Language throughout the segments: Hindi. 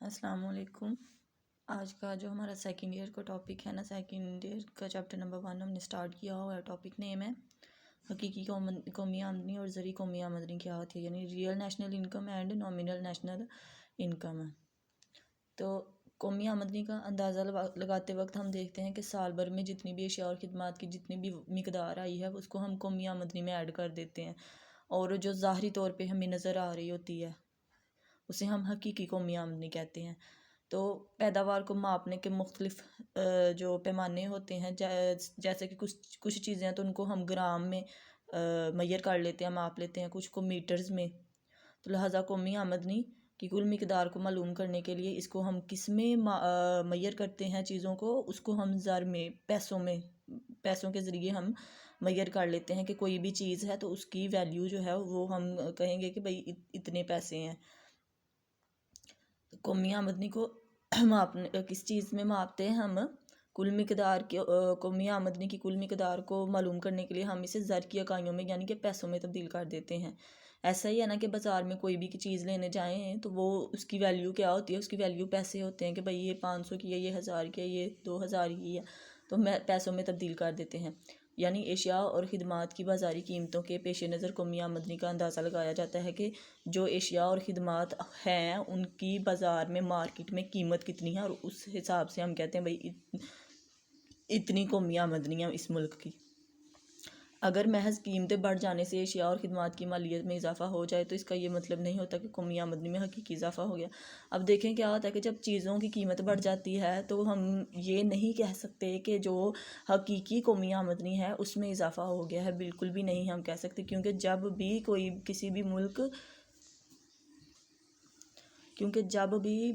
अस्सलाम वालेकुम। आज का जो हमारा सेकंड ईयर का टॉपिक है ना, सेकंड ईयर का चैप्टर नंबर 1 हमने स्टार्ट किया हुआ है। टॉपिक नेम है हकीकी कौमी आमदनी और ज़री कौमी आमदनी क्या होती है, यानी real national income and nominal national income है। तो कौमी आमदनी का अंदाज़ा लगाते वक्त हम देखते हैं कि साल भर में जितनी भी अशिया और खिदमत की जितनी भी मिकदार आई है उसको हम कौमी आमदनी में ऐड कर देते हैं, और जो ज़ाहरी तौर पे हमें नज़र आ रही होती है उसे हम हकीकी कौमी आमदनी कहते हैं। तो पैदावार को मापने के मुख्तलिफ जो पैमाने होते हैं, जैसे कि कुछ चीज़ें हैं तो उनको हम ग्राम में मैयर कर लेते हैं, माप लेते हैं, कुछ को मीटर्स में। तो लिहाजा कौमी आमदनी की कुल मिकदार को मालूम करने के लिए इसको हम किस में मैयर करते हैं चीज़ों को, उसको हम ज़र में पैसों के ज़रिए हम मैयर कर लेते हैं कि कोई भी चीज़ है तो उसकी वैल्यू जो है वो हम कहेंगे कि भाई इतने पैसे हैं। कौमी आमदनी को मापने किस चीज़ में मापते हैं हम, कुल मिकदार की कौमी आमदनी की कुल मिकदार को मालूम करने के लिए हम इसे ज़र की इकाइयों में यानी कि पैसों में तब्दील कर देते हैं। ऐसा ही है ना कि बाज़ार में कोई भी चीज़ लेने जाएँ तो वो उसकी वैल्यू क्या होती है, उसकी वैल्यू पैसे होते हैं कि भाई ये 500 की है, ये 1000 की है, ये 2000 की है, तो पैसों में तब्दील कर देते हैं। यानी एशिया और खिदमत की बाज़ारी कीमतों के पेश नज़र कौमी आमदनी का अंदाज़ा लगाया जाता है कि जो एशिया और खिदमत हैं उनकी बाज़ार में मार्केट में कीमत कितनी है, और उस हिसाब से हम कहते हैं भाई इतनी कौमी आमदनी है इस मुल्क की। अगर महज कीमतें बढ़ जाने से एशिया और खिदमत की मालियत में इजाफा हो जाए तो इसका ये मतलब नहीं होता कि कौमी आमदनी में हकीकी इजाफा हो गया। अब देखें क्या होता है कि जब चीज़ों की कीमत बढ़ जाती है तो हम ये नहीं कह सकते कि जो हकीकी कौमी आमदनी है उसमें इजाफा हो गया है, बिल्कुल भी नहीं हम कह सकते, क्योंकि जब भी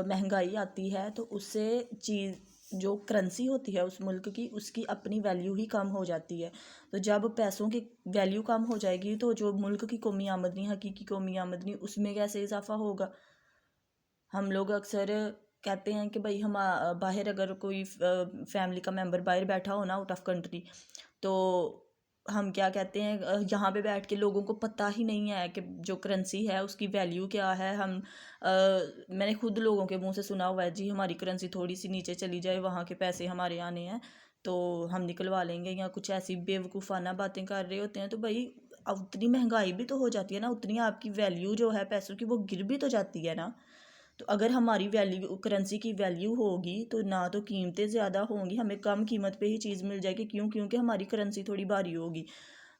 महंगाई आती है तो उससे चीज़ जो करेंसी होती है उस मुल्क की उसकी अपनी वैल्यू ही कम हो जाती है। तो जब पैसों की वैल्यू कम हो जाएगी तो जो मुल्क की कौमी आमदनी हकीकी कौमी आमदनी उसमें कैसे इजाफा होगा। हम लोग अक्सर कहते हैं कि भाई हम बाहर अगर कोई फैमिली का मेंबर बाहर बैठा हो ना, आउट ऑफ कंट्री, तो हम क्या कहते हैं, यहाँ पे बैठ के लोगों को पता ही नहीं है कि जो करेंसी है उसकी वैल्यू क्या है। मैंने खुद लोगों के मुंह से सुना हुआ है, जी हमारी करेंसी थोड़ी सी नीचे चली जाए, वहाँ के पैसे हमारे आने हैं तो हम निकलवा लेंगे, या कुछ ऐसी बेवकूफ़ाना बातें कर रहे होते हैं। तो भाई अब उतनी महंगाई भी तो हो जाती है ना, उतनी आपकी वैल्यू जो है पैसों की वो गिर भी तो जाती है ना। तो अगर हमारी वैल्यू करेंसी की वैल्यू होगी तो ना तो कीमतें ज़्यादा होंगी, हमें कम कीमत पे ही चीज़ मिल जाएगी, क्योंकि हमारी करेंसी थोड़ी भारी होगी।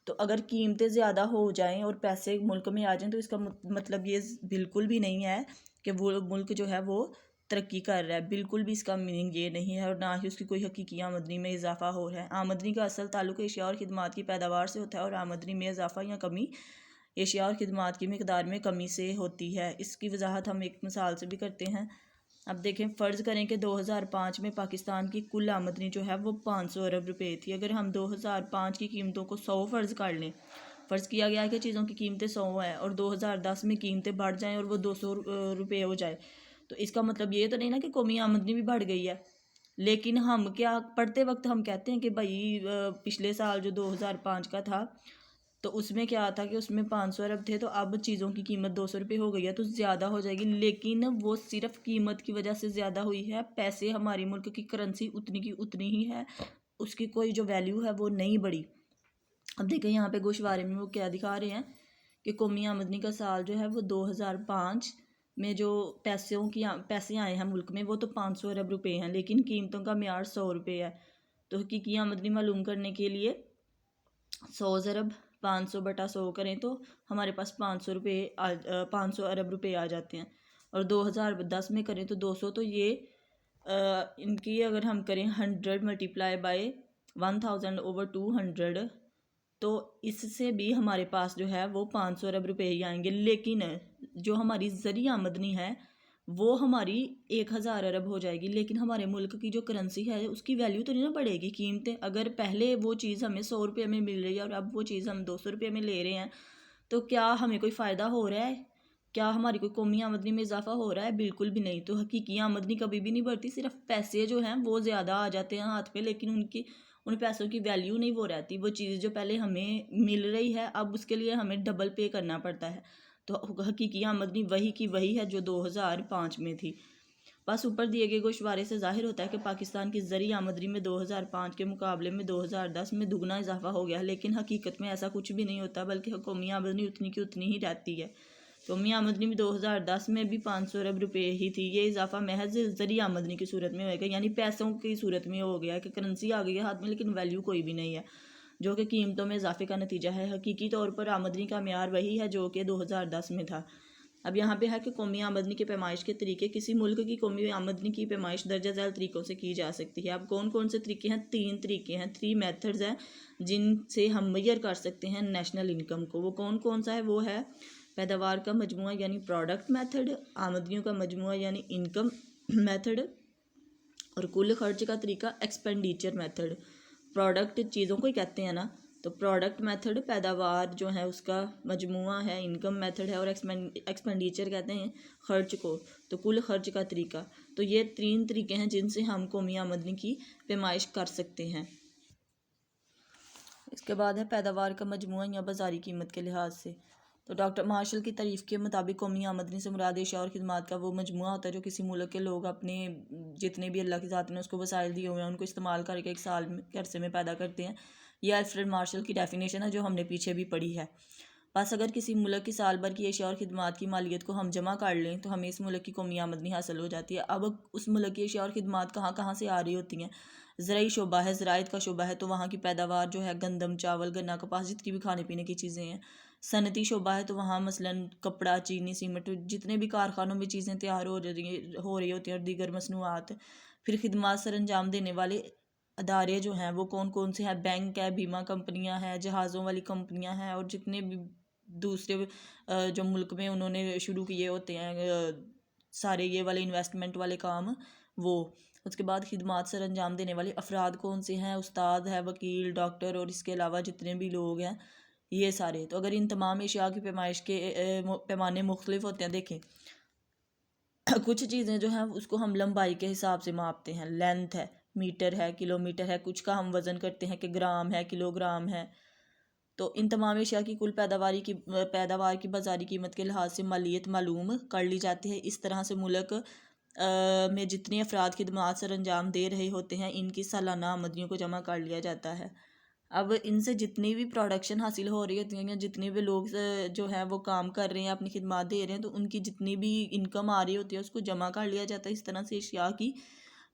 तो अगर कीमतें ज़्यादा हो जाएं और पैसे मुल्क में आ जाएं तो इसका मतलब ये बिल्कुल भी नहीं है कि वो मुल्क जो है वो तरक्की कर रहा है, बिल्कुल भी इसका मीनिंग ये नहीं है, और ना ही उसकी कोई हकीकी आमदनी में इजाफा हो रहा है। आमदनी का असल ताल्लुक एशिया और खिदमत की पैदावार से होता है, और आमदनी में इजाफा या कमी एशिया और खिदमत की मिकदार में कमी से होती है। इसकी वजाहत हम एक मिसाल से भी करते हैं। अब देखें, फ़र्ज़ करें कि 2005 में पाकिस्तान की कुल आमदनी जो है वो 500 अरब रुपए थी। अगर हम 2005 की कीमतों को 100 फ़र्ज़ कर लें, फ़र्ज़ किया गया है कि चीज़ों की कीमतें 100 हैं और 2010 में कीमतें बढ़ जाएं और वो 200 रुपये हो जाए, तो इसका मतलब ये तो नहीं ना कि कौमी आमदनी भी बढ़ गई है। लेकिन हम क्या पढ़ते वक्त हम कहते हैं कि भाई पिछले साल जो 2005 का था तो उसमें क्या था कि उसमें 500 अरब थे, तो अब चीज़ों की कीमत 200 रुपये हो गई है तो ज़्यादा हो जाएगी। लेकिन वो सिर्फ कीमत की वजह से ज़्यादा हुई है, पैसे हमारी मुल्क की करेंसी उतनी की उतनी ही है, उसकी कोई जो वैल्यू है वो नहीं बढ़ी। अब देखें यहाँ पे गोशवारे में वो क्या दिखा रहे हैं कि कौमी आमदनी का साल जो है वो 2005 में जो पैसे आए हैं मुल्क में वो तो 500 अरब रुपये हैं, लेकिन कीमतों का म्यार 100 रुपये है। तो हकीकी आमदनी मालूम करने के लिए 100 अरब 500 बटा 100 करें तो हमारे पास 500 अरब रुपए आ जाते हैं, और 2010 में करें तो 200। तो ये इनकी अगर हम करें 100 मल्टीप्लाई बाय 1000/200 तो इससे भी हमारे पास जो है वो 500 अरब रुपए ही आएंगे। लेकिन जो हमारी ज़री आमदनी है वो हमारी 1000 अरब हो जाएगी, लेकिन हमारे मुल्क की जो करेंसी है उसकी वैल्यू तो नहीं ना बढ़ेगी। कीमतें अगर पहले वो चीज़ हमें 100 रुपये में मिल रही है और अब वो चीज़ हम 200 रुपये में ले रहे हैं, तो क्या हमें कोई फ़ायदा हो रहा है? क्या हमारी कोई कौमी आमदनी में इजाफा हो रहा है? बिल्कुल भी नहीं। तो हकीकी आमदनी कभी भी नहीं बढ़ती, सिर्फ पैसे जो हैं वो ज़्यादा आ जाते हैं हाथ पे, लेकिन उन पैसों की वैल्यू नहीं वो रहती। वो चीज़ जो पहले हमें मिल रही है अब उसके लिए हमें डबल पे करना पड़ता है। तो हकीकी आमदनी वही की वही है जो 2005 में थी। बस ऊपर दिए गए गोशवारे से जाहिर होता है कि पाकिस्तान की ज़री आमदनी में 2005 के मुकाबले में 2010 में दुगना इजाफा हो गया है, लेकिन हकीकत में ऐसा कुछ भी नहीं होता, बल्कि कौमी आमदनी उतनी की उतनी ही रहती है। कौमी आमदनी में 2010 में भी 500 अरब रुपये ही थी। ये इजाफा महज ज़री आमदनी की सूरत में होएगा, यानी पैसों की सूरत में हो गया कि करेंसी आ गई है हाथ में लेकिन वैल्यू कोई भी नहीं है, जो कि कीमतों में इजाफे का नतीजा है। हकीकी तौर पर आमदनी का म्यार वही है जो कि 2010 में था। अब यहाँ पे है कि कौमी आमदनी की पैमाइश के तरीके। किसी मुल्क की कौमी आमदनी की पैमाइश दर्जा झैल तरीक़ों से की जा सकती है। अब कौन कौन से तरीके हैं? 3 तरीके हैं, 3 मेथड्स हैं जिनसे हम मेजर कर सकते हैं नेशनल इनकम को। वो कौन कौन सा है? वो है पैदावार का मजमुआ यानी प्रोडक्ट मेथड, आमदनियों का मजमुआ यानी इनकम मेथड, और कुल खर्च का तरीका एक्सपेंडिचर मेथड। प्रोडक्ट चीज़ों को ही कहते हैं ना, तो प्रोडक्ट मेथड पैदावार जो है उसका मजमुआ है, इनकम मेथड है, और एक्सपेंडिचर कहते हैं खर्च को, तो कुल खर्च का तरीका। तो ये 3 तरीके हैं जिनसे हम कौमी आमदनी की पैमाइश कर सकते हैं। इसके बाद है पैदावार का मजमुआ या बाज़ारी कीमत के लिहाज से। तो डॉक्टर मार्शल की तारीफ़ के मुताबिक कौमी आमदनी से मुराद एशिया और खिदमात का वो मजमुआ होता है जो किसी मुल्क के लोग अपने जितने भी अल्लाह की ज़ात ने उसको वसाइल दिए हुए हैं उनको इस्तेमाल करके एक साल के अरसे में पैदा करते हैं। यह अल्फ्रेड मार्शल की डेफिनेशन है जो हमने पीछे भी पढ़ी है। बस अगर किसी मुल्क की साल भर की एशिया और खिदमात की मालियत को हम जमा कर लें तो हमें इस मुल्क की कौमी आमदनी हासिल हो जाती है। अब उस मुल्क की एशिया और खिदमात कहाँ कहाँ से आ रही होती हैं? ज़राई शोबा है, ज़राइत का शोबा है, तो वहाँ की पैदावार जो है गंदम, चावल, गन्ना, कपास, जितनी भी खाने पीने की चीज़ें हैं। सनती शोबा है, तो वहाँ मसलन कपड़ा, चीनी, सीमेंट, जितने भी कारखानों में चीज़ें तैयार हो रही होती हैं और दीगर मसनूआत। फिर खिदमत सर अंजाम देने वाले अदारे जो हैं वो कौन कौन से हैं? बैंक है, बीमा कंपनियां हैं, जहाज़ों वाली कंपनियां हैं, और जितने भी दूसरे जो मुल्क में उन्होंने शुरू किए होते हैं सारे ये वाले इन्वेस्टमेंट वाले काम वो। उसके बाद खिदमत सर अंजाम देने वाले अफराद कौन से हैं? उस्ताद है, वकील, डॉक्टर, और इसके अलावा जितने भी लोग हैं ये सारे। तो अगर इन तमाम एशिया की पैमाइश के पैमाने मुख्तलिफ होते हैं। देखें कुछ चीज़ें जो हैं उसको हम लंबाई के हिसाब से मापते हैं, लेंथ है, मीटर है, किलोमीटर है, कुछ का हम वज़न करते हैं कि ग्राम है, किलोग्राम है। तो इन तमाम एशिया की कुल पैदावार की बाज़ारी कीमत के लिहाज से मालियत मालूम कर ली जाती है। इस तरह से मुल्क में जितने अफराद खिदमत सर अंजाम दे रहे होते हैं इनकी सालाना आमदनियों को जमा कर लिया जाता है। अब इनसे जितनी भी प्रोडक्शन हासिल हो रही होती है, जितने भी लोग जो है वो काम कर रहे हैं, अपनी खिदमत दे रहे हैं, तो उनकी जितनी भी इनकम आ रही होती है उसको जमा कर लिया जाता है। इस तरह से एशिया की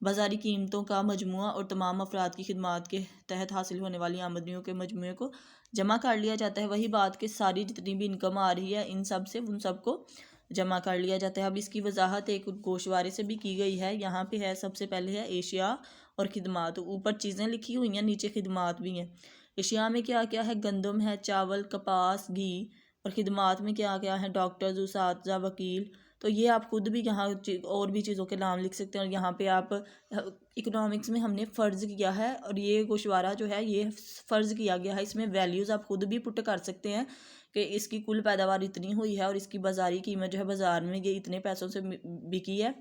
बाज़ारी कीमतों का मजमुआ और तमाम अफराद की खिदमत के तहत हासिल होने वाली आमदनियों के मजमुए को जमा कर लिया जाता है। वही बात कि सारी जितनी भी इनकम आ रही है इन सब से उन सब को जमा कर लिया जाता है। अब इसकी वजाहत एक गोशवारे से भी की गई है। यहाँ पे है, सबसे पहले है एशिया और खिदमत। ऊपर चीज़ें लिखी हुई हैं, नीचे खिदमत भी हैं। एशिया में क्या क्या है? गंदम है, चावल, कपास, घी। और खिदमत में क्या क्या है? डॉक्टर्स, उसातिज़ा, वकील। तो ये आप खुद भी यहाँ और भी चीज़ों के नाम लिख सकते हैं। और यहाँ पे आप इकोनॉमिक्स में हमने फ़र्ज़ किया है और ये गोशवारा जो है ये फ़र्ज़ किया गया है। इसमें वैल्यूज़ आप खुद भी पुट कर सकते हैं कि इसकी कुल पैदावार इतनी हुई है और इसकी बाज़ारी कीमत जो है बाज़ार में ये इतने पैसों से बिकी है।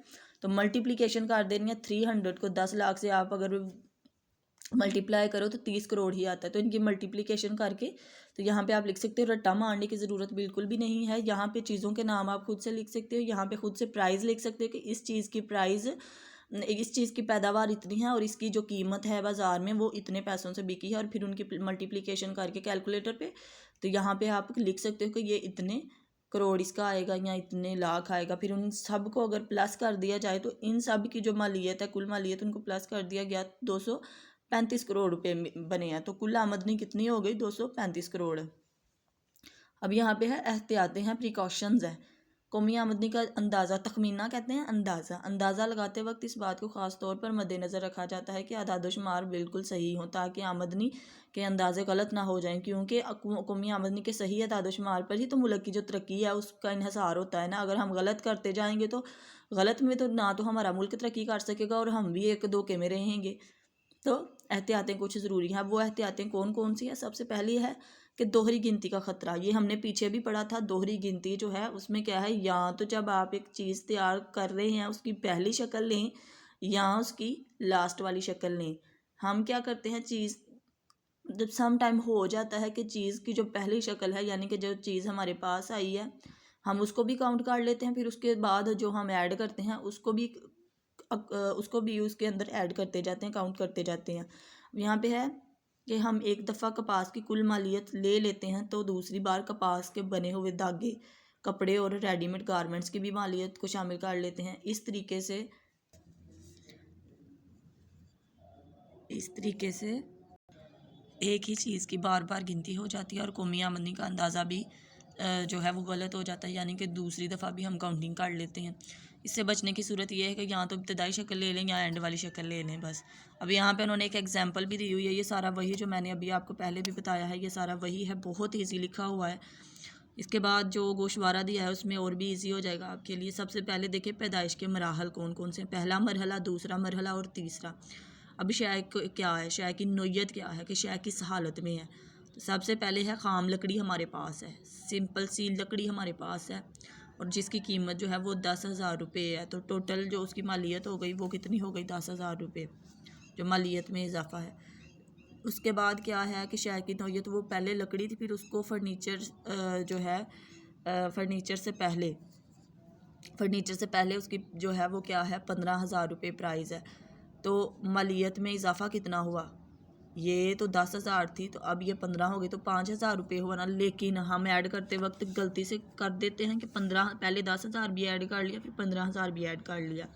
तो मल्टीप्लिकेशन कर देनी है। 300 को 10 लाख से आप अगर मल्टीप्लाई करो तो 30 करोड़ ही आता है। तो इनकी मल्टीप्लिकेशन करके तो यहाँ पे आप लिख सकते हो। रट्टा मारने की ज़रूरत बिल्कुल भी नहीं है। यहाँ पे चीज़ों के नाम आप खुद से लिख सकते हो। यहाँ पे खुद से प्राइस लिख सकते हो कि इस चीज़ की प्राइस, इस चीज़ की पैदावार इतनी है और इसकी जो कीमत है बाज़ार में वो इतने पैसों से बिकी है, और फिर उनकी मल्टीप्लिकेशन करके कैलकुलेटर पे तो यहाँ पे आप लिख सकते हो कि ये इतने करोड़ इसका आएगा या इतने लाख आएगा। फिर उन सब को अगर प्लस कर दिया जाए तो इन सब की जो मालियत है, कुल मालियत, उनको प्लस कर दिया गया 235 करोड़ रुपए बने हैं। तो कुल आमदनी कितनी हो गई? 235 करोड़। अब यहाँ पे है एहतियातें हैं, प्रिकॉशंस हैं। कौमी आमदनी का अंदाज़ा, तखमीना कहते हैं अंदाज़ा लगाते वक्त इस बात को ख़ास तौर पर मद्देनज़र रखा जाता है कि आदादोशुमार बिल्कुल सही हों ताकि आमदनी के अंदाज़े गलत ना हो जाएं, क्योंकि कौमी आमदनी के सही आदादोशुमार पर ही तो मुल्क की जो तरक्की है उसका इन्हिसार होता है ना। अगर हम गलत करते जाएंगे तो गलत में तो ना तो हमारा मुल्क तरक्की कर सकेगा और हम भी एक धोखे में रहेंगे। तो एहतियातें कुछ ज़रूरी हैं। अब वो एहतियातें कौन कौन सी है? सबसे पहली है कि दोहरी गिनती का ख़तरा। ये हमने पीछे भी पढ़ा था। दोहरी गिनती जो है उसमें क्या है, या तो जब आप एक चीज़ तैयार कर रहे हैं उसकी पहली शक्ल लें या उसकी लास्ट वाली शक्ल लें। हम क्या करते हैं, चीज़ जब सम टाइम हो जाता है कि चीज़ की जो पहली शक्ल है यानी कि जो चीज़ हमारे पास आई है हम उसको भी काउंट कर लेते हैं, फिर उसके बाद जो हम ऐड करते हैं उसको भी उसको भी उसके अंदर ऐड करते जाते हैं, काउंट करते जाते हैं। यहाँ पे है कि हम एक दफ़ा कपास की कुल मालियत ले लेते हैं तो दूसरी बार कपास के बने हुए धागे, कपड़े और रेडीमेड गारमेंट्स की भी मालियत को शामिल कर लेते हैं। इस तरीके से एक ही चीज़ की बार बार गिनती हो जाती है और कौमी आमदनी का अंदाज़ा भी जो है वो गलत हो जाता है, यानी कि दूसरी दफ़ा भी हम काउंटिंग कर लेते हैं। इससे बचने की सूरत ये है कि यहाँ तो इब्तदाई शक्ल ले लें या एंड वाली शक्ल ले लें बस। अब यहाँ पे उन्होंने एक एग्जांपल भी दी हुई है, ये सारा वही जो मैंने अभी आपको पहले भी बताया है, ये सारा वही है, बहुत ईजी लिखा हुआ है। इसके बाद जो गोशवारा दिया है उसमें और भी ईजी हो जाएगा आपके लिए। सबसे पहले देखिए पैदाइश के मराहल कौन कौन से, पहला मरहला, दूसरा मरहला और तीसरा। अभी शय क्या है, शय की नोयत क्या है कि शय किस हालत में है। तो सबसे पहले है ख़ाम लकड़ी हमारे पास है, सिंपल सी लकड़ी हमारे पास है और जिसकी कीमत जो है वो 10,000 रुपये है। तो टोटल जो उसकी मालियत हो गई वो कितनी हो गई, 10,000 रुपये, जो मालियत में इजाफा है। उसके बाद क्या है कि शय की नोयत, वो पहले लकड़ी थी, फिर उसको फर्नीचर जो है फर्नीचर से पहले उसकी जो है वो क्या है, 15,000 रुपये प्राइस है। तो मालियत में इजाफा कितना हुआ, ये तो 10,000 थी तो अब ये 15 हो गई तो 5,000 रुपये हुआ ना। लेकिन हम ऐड करते वक्त गलती से कर देते हैं कि 15, पहले 10,000 भी ऐड कर लिया, फिर 15,000 भी ऐड कर लिया।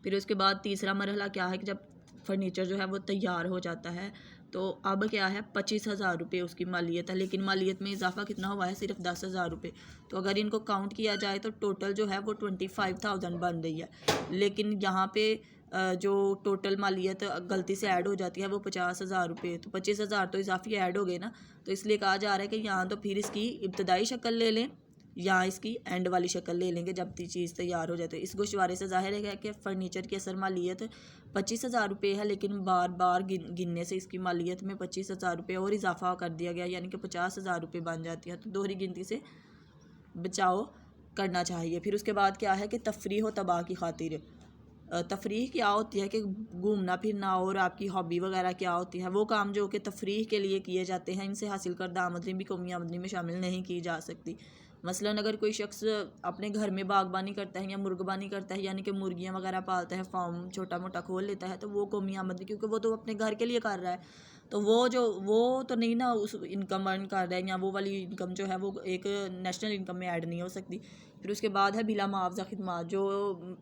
फिर उसके बाद तीसरा मरहला क्या है कि जब फर्नीचर जो है वो तैयार हो जाता है तो अब क्या है, 25,000 रुपये उसकी मालियत है, लेकिन मालियत में इजाफा कितना हुआ है, सिर्फ 10,000 रुपये। तो अगर इनको काउंट किया जाए तो टोटल जो है वो 25,000 बन रही है। लेकिन यहाँ पे जो टोटल मालियत गलती से ऐड हो जाती है वो 50,000 रुपये, तो 25,000 तो इजाफी ऐड हो गए ना। तो इसलिए कहा जा रहा है कि यहाँ तो फिर इसकी इब्तदाई शक्ल ले लें या इसकी एंड वाली शक्ल ले लेंगे जब चीज़ तैयार हो जाए। तो इस गोशवारे से ज़ाहिर है कि फ़र्नीचर की असर मालियत 25,000 रुपये है, लेकिन बार बार गिनने से इसकी मालियत में 25,000 रुपये और इजाफा कर दिया गया, यानी कि 50,000 रुपये बन जाती है। तो दोहरी गिनती से बचाव करना चाहिए। फिर उसके बाद क्या है कि तफरीह व तबाह की खातिर, तफरीह क्या होती है कि घूमना फिरना, और आपकी हॉबी वगैरह क्या होती है, वो काम जो कि तफरीह के लिए किए जाते हैं, इनसे हासिल करदा आमदनी भी कौमी आमदनी में शामिल नहीं की जा सकती। मसलन अगर कोई शख्स अपने घर में बागबानी करता है या मुर्गबानी करता है, यानी कि मुर्गियाँ वगैरह पालता है, फार्म छोटा मोटा खोल लेता है, तो वो कौमी आमदनी, क्योंकि वो तो अपने घर के लिए कर रहा है, तो वो तो नहीं ना उस इनकम अर्न कर रहा है, या वो वाली इनकम जो है वो एक नेशनल इनकम में ऐड नहीं हो सकती। फिर उसके बाद है बिला मुआवजा खिदमात, जो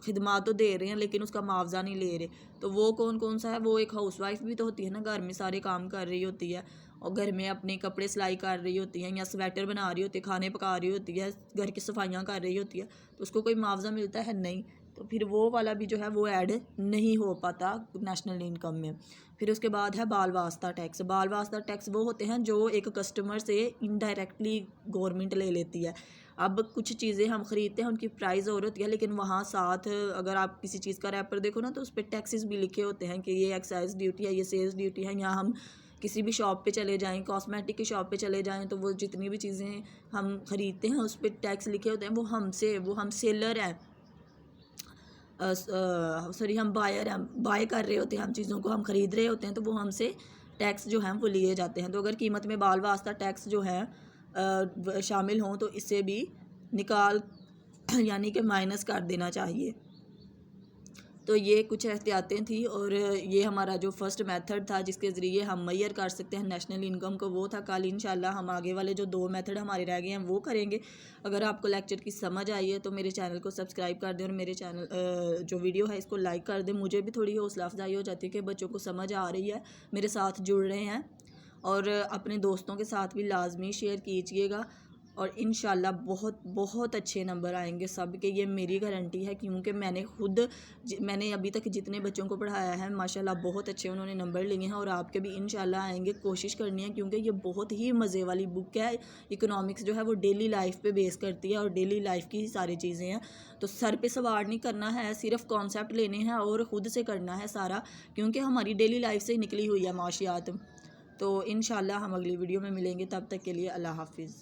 खिदमात तो दे रहे हैं लेकिन उसका मुआवजा नहीं ले रहे, तो वो कौन कौन सा है, वो एक हाउसवाइफ भी तो होती है ना, घर में सारे काम कर रही होती है और घर में अपने कपड़े सिलाई कर रही होती है या स्वेटर बना रही होती है, खाने पका रही होती है, घर की सफाइयाँ कर रही होती है, तो उसको कोई मुआवजा मिलता है नहीं, तो फिर वो वाला भी जो है वो ऐड नहीं हो पाता नेशनल इनकम में। फिर उसके बाद है बाल वास्ता टैक्स। बाल वास्ता टैक्स वो होते हैं जो एक कस्टमर से इनडायरेक्टली गवर्नमेंट ले लेती है। अब कुछ चीज़ें हम ख़रीदते हैं उनकी प्राइस और होती है, लेकिन वहाँ साथ अगर आप किसी चीज़ का रैपर देखो ना तो उस पर टैक्सेस भी लिखे होते हैं कि ये एक्साइज ड्यूटी है, ये सेल्स ड्यूटी है। या हम किसी भी शॉप पे चले जाएं, कॉस्मेटिक की शॉप पे चले जाएं, तो वो जितनी भी चीज़ें हम ख़रीदते हैं उस पर टैक्स लिखे होते हैं। वो हम सेलर हैं, सॉरी हम बायर हैं, बाय कर रहे होते हैं, हम चीज़ों को हम ख़रीद रहे होते हैं, तो वो हमसे टैक्स जो हैं वो लिए जाते हैं। तो अगर कीमत में बाल वास्ता टैक्स जो है शामिल हों तो इससे भी निकाल यानी कि माइनस कर देना चाहिए। तो ये कुछ एहतियातें थी और ये हमारा जो फर्स्ट मेथड था जिसके ज़रिए हम मैयर कर सकते हैं नेशनल इनकम को, वो था। कल इंशाल्लाह हम आगे वाले जो 2 मेथड हमारे रह गए हैं वो करेंगे। अगर आपको लेक्चर की समझ आई है तो मेरे चैनल को सब्सक्राइब कर दें और मेरे चैनल जो वीडियो है इसको लाइक कर दें। मुझे भी थोड़ी हौसला अफजाई हो जाती है कि बच्चों को समझ आ रही है, मेरे साथ जुड़ रहे हैं। और अपने दोस्तों के साथ भी लाजमी शेयर कीजिएगा और इंशाल्लाह बहुत बहुत अच्छे नंबर आएंगे सब के, ये मेरी गारंटी है। क्योंकि मैंने अभी तक जितने बच्चों को पढ़ाया है माशाल्लाह बहुत अच्छे उन्होंने नंबर लिए हैं और आपके भी इंशाल्लाह आएंगे। कोशिश करनी है क्योंकि ये बहुत ही मज़े वाली बुक है। इकोनॉमिक्स जो है वो डेली लाइफ पे बेस करती है और डेली लाइफ की ही सारी चीज़ें हैं। तो सर पे सवार नहीं करना है, सिर्फ कॉन्सेप्ट लेने हैं और ख़ुद से करना है सारा, क्योंकि हमारी डेली लाइफ से निकली हुई है माशियात। तो इंशाल्लाह हम अगली वीडियो में मिलेंगे, तब तक के लिए अल्लाह हाफिज़।